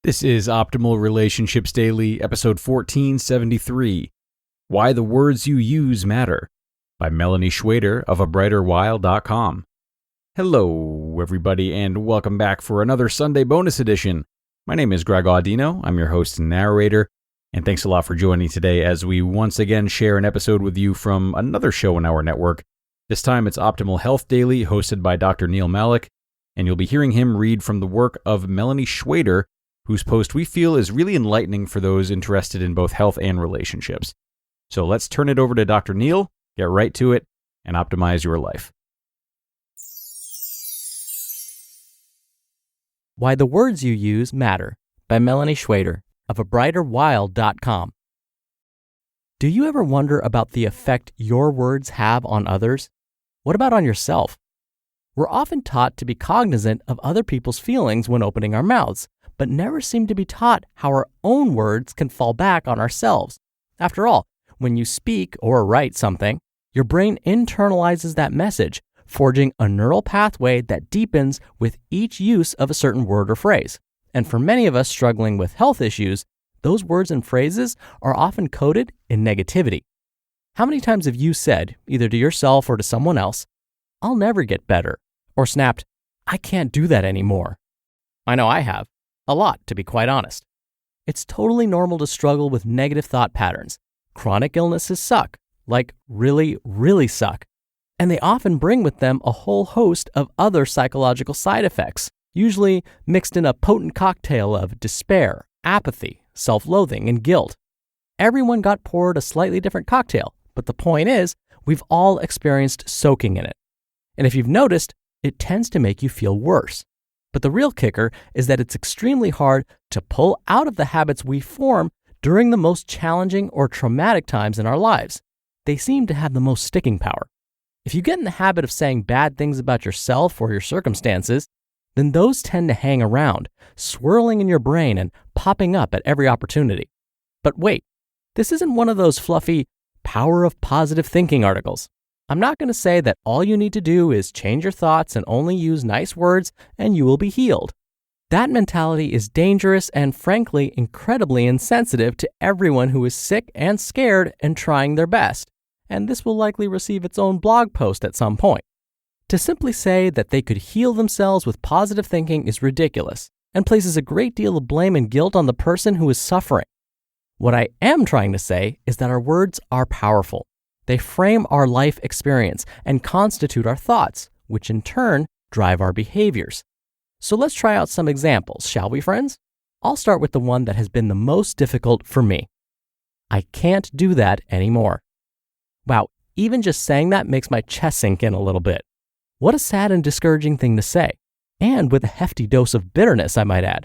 This is Optimal Relationships Daily, episode 1473, Why the Words You Use Matter, by Melani Schweder of abrighterwhile.com. Hello, everybody, and welcome back for another Sunday bonus edition. My name is Greg Audino. I'm your host and narrator, and thanks a lot for joining today as we once again share an episode with you from another show in our network. This time it's Optimal Health Daily, hosted by Dr. Neil Malik, and you'll be hearing him read from the work of Melani Schweder, whose post we feel is really enlightening for those interested in both health and relationships. So let's turn it over to Dr. Neil, get right to it, and optimize your life. Why the Words You Use Matter, by Melani Schweder of abrighterwhile.com. Do you ever wonder about the effect your words have on others? What about on yourself? We're often taught to be cognizant of other people's feelings when opening our mouths, but never seem to be taught how our own words can fall back on ourselves. After all, when you speak or write something, your brain internalizes that message, forging a neural pathway that deepens with each use of a certain word or phrase. And for many of us struggling with health issues, those words and phrases are often coded in negativity. How many times have you said, either to yourself or to someone else, "I'll never get better," or snapped, "I can't do that anymore"? I know I have. A lot, to be quite honest. It's totally normal to struggle with negative thought patterns. Chronic illnesses suck, like really, really suck. And they often bring with them a whole host of other psychological side effects, usually mixed in a potent cocktail of despair, apathy, self-loathing, and guilt. Everyone got poured a slightly different cocktail, but the point is, we've all experienced soaking in it. And if you've noticed, it tends to make you feel worse. But the real kicker is that it's extremely hard to pull out of the habits we form during the most challenging or traumatic times in our lives. They seem to have the most sticking power. If you get in the habit of saying bad things about yourself or your circumstances, then those tend to hang around, swirling in your brain and popping up at every opportunity. But wait, this isn't one of those fluffy power of positive thinking articles. I'm not going to say that all you need to do is change your thoughts and only use nice words and you will be healed. That mentality is dangerous and frankly incredibly insensitive to everyone who is sick and scared and trying their best. And this will likely receive its own blog post at some point. To simply say that they could heal themselves with positive thinking is ridiculous and places a great deal of blame and guilt on the person who is suffering. What I am trying to say is that our words are powerful. They frame our life experience and constitute our thoughts, which in turn drive our behaviors. So let's try out some examples, shall we, friends? I'll start with the one that has been the most difficult for me. I can't do that anymore. Wow, even just saying that makes my chest sink in a little bit. What a sad and discouraging thing to say, and with a hefty dose of bitterness, I might add.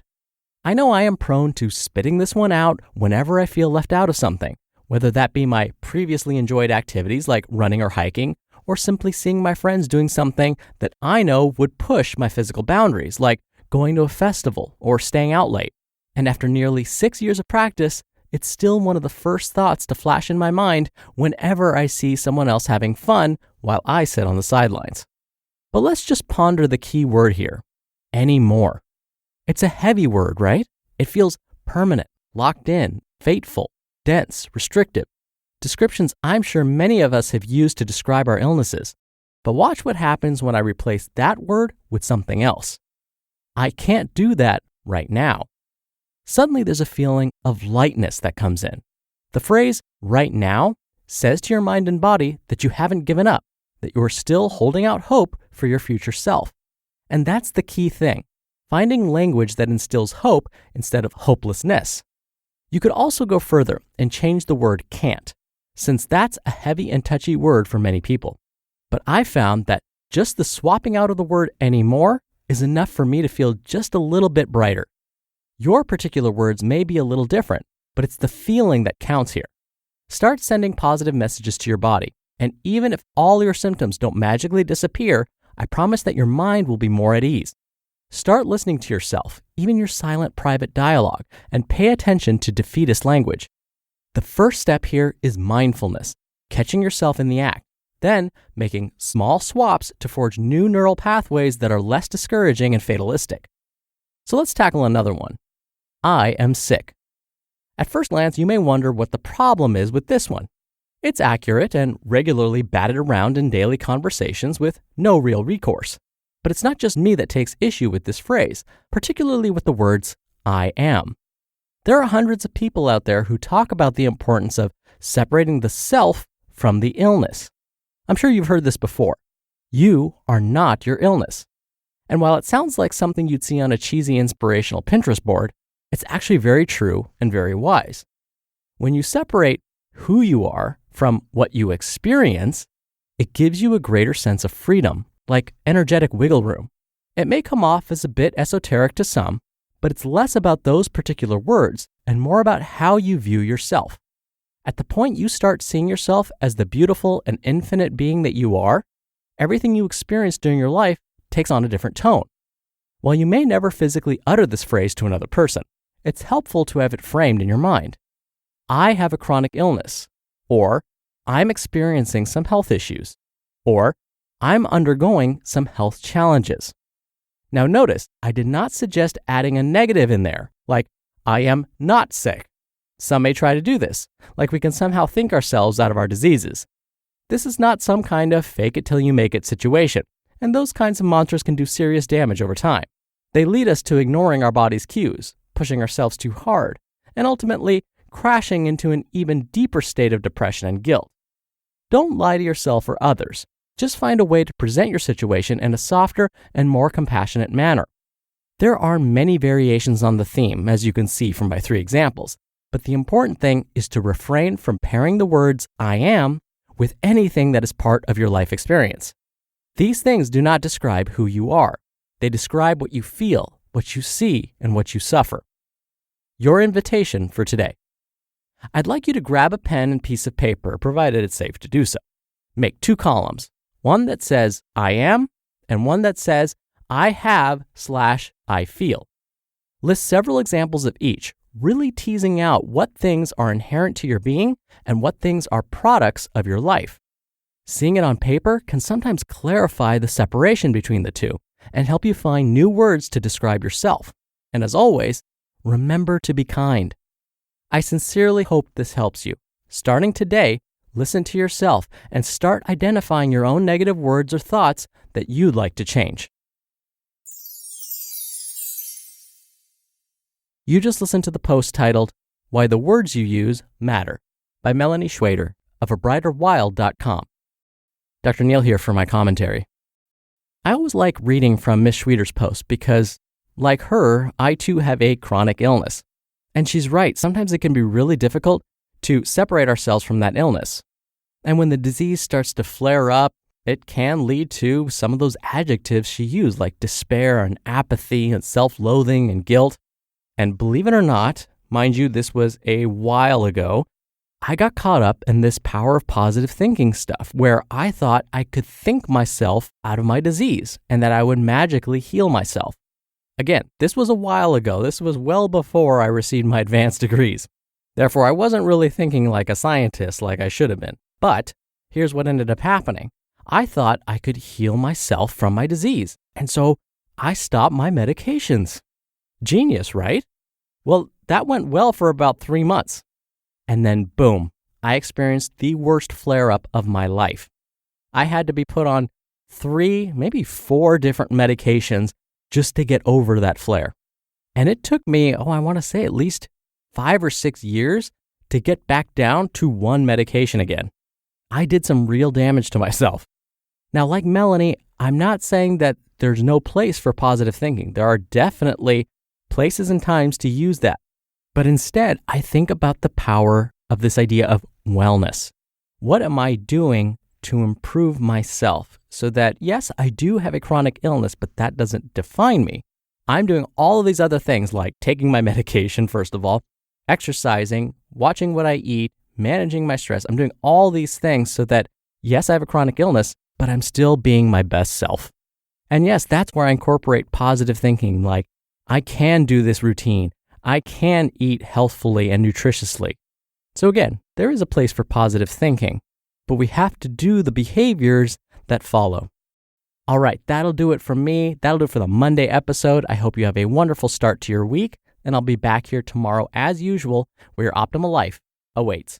I know I am prone to spitting this one out whenever I feel left out of something, whether that be my previously enjoyed activities like running or hiking, or simply seeing my friends doing something that I know would push my physical boundaries, like going to a festival or staying out late. And after nearly 6 years of practice, it's still one of the first thoughts to flash in my mind whenever I see someone else having fun while I sit on the sidelines. But let's just ponder the key word here, anymore. It's a heavy word, right? It feels permanent, locked in, fateful, dense, restrictive. Descriptions I'm sure many of us have used to describe our illnesses. But watch what happens when I replace that word with something else. I can't do that right now. Suddenly there's a feeling of lightness that comes in. The phrase right now says to your mind and body that you haven't given up, that you are still holding out hope for your future self. And that's the key thing, finding language that instills hope instead of hopelessness. You could also go further and change the word can't, since that's a heavy and touchy word for many people. But I found that just the swapping out of the word anymore is enough for me to feel just a little bit brighter. Your particular words may be a little different, but it's the feeling that counts here. Start sending positive messages to your body, and even if all your symptoms don't magically disappear, I promise that your mind will be more at ease. Start listening to yourself, even your silent private dialogue, and pay attention to defeatist language. The first step here is mindfulness, catching yourself in the act, then making small swaps to forge new neural pathways that are less discouraging and fatalistic. So let's tackle another one. I am sick. At first glance, you may wonder what the problem is with this one. It's accurate and regularly batted around in daily conversations with no real recourse. But it's not just me that takes issue with this phrase, particularly with the words, I am. There are hundreds of people out there who talk about the importance of separating the self from the illness. I'm sure you've heard this before. You are not your illness. And while it sounds like something you'd see on a cheesy inspirational Pinterest board, it's actually very true and very wise. When you separate who you are from what you experience, it gives you a greater sense of freedom, like energetic wiggle room. It may come off as a bit esoteric to some, but it's less about those particular words and more about how you view yourself. At the point you start seeing yourself as the beautiful and infinite being that you are, everything you experience during your life takes on a different tone. While you may never physically utter this phrase to another person, it's helpful to have it framed in your mind. I have a chronic illness, or I'm experiencing some health issues, or I'm undergoing some health challenges. Now notice, I did not suggest adding a negative in there, like I am not sick. Some may try to do this, like we can somehow think ourselves out of our diseases. This is not some kind of fake it till you make it situation, and those kinds of mantras can do serious damage over time. They lead us to ignoring our body's cues, pushing ourselves too hard, and ultimately crashing into an even deeper state of depression and guilt. Don't lie to yourself or others. Just find a way to present your situation in a softer and more compassionate manner. There are many variations on the theme, as you can see from my 3 examples, but the important thing is to refrain from pairing the words I am with anything that is part of your life experience. These things do not describe who you are. They describe what you feel, what you see, and what you suffer. Your invitation for today. I'd like you to grab a pen and piece of paper, provided it's safe to do so. Make 2 columns, one that says I am and one that says I have/I feel. List several examples of each, really teasing out what things are inherent to your being and what things are products of your life. Seeing it on paper can sometimes clarify the separation between the two and help you find new words to describe yourself. And as always, remember to be kind. I sincerely hope this helps you. Starting today, listen to yourself and start identifying your own negative words or thoughts that you'd like to change. You just listened to the post titled, Why the Words You Use Matter, by Melani Schweder of abrighterwild.com. Dr. Neil here for my commentary. I always like reading from Miss Schweder's post because, like her, I too have a chronic illness. And she's right, sometimes it can be really difficult to separate ourselves from that illness. And when the disease starts to flare up, it can lead to some of those adjectives she used, like despair and apathy and self-loathing and guilt. And believe it or not, mind you, this was a while ago, I got caught up in this power of positive thinking stuff where I thought I could think myself out of my disease and that I would magically heal myself. Again, this was a while ago. This was well before I received my advanced degrees. Therefore, I wasn't really thinking like a scientist like I should have been. But here's what ended up happening. I thought I could heal myself from my disease. And so I stopped my medications. Genius, right? Well, that went well for about 3 months. And then boom, I experienced the worst flare-up of my life. I had to be put on 3, maybe 4 different medications just to get over that flare. And it took me, I want to say at least 5 or 6 years to get back down to 1 medication again. I did some real damage to myself. Now, like Melani, I'm not saying that there's no place for positive thinking. There are definitely places and times to use that. But instead, I think about the power of this idea of wellness. What am I doing to improve myself so that, yes, I do have a chronic illness, but that doesn't define me. I'm doing all of these other things like taking my medication, first of all, exercising, watching what I eat, managing my stress. I'm doing all these things so that, yes, I have a chronic illness, but I'm still being my best self. And yes, that's where I incorporate positive thinking, like I can do this routine. I can eat healthfully and nutritiously. So again, there is a place for positive thinking, but we have to do the behaviors that follow. All right, that'll do it from me. That'll do it for the Monday episode. I hope you have a wonderful start to your week. and I'll be back here tomorrow as usual, where your optimal life awaits.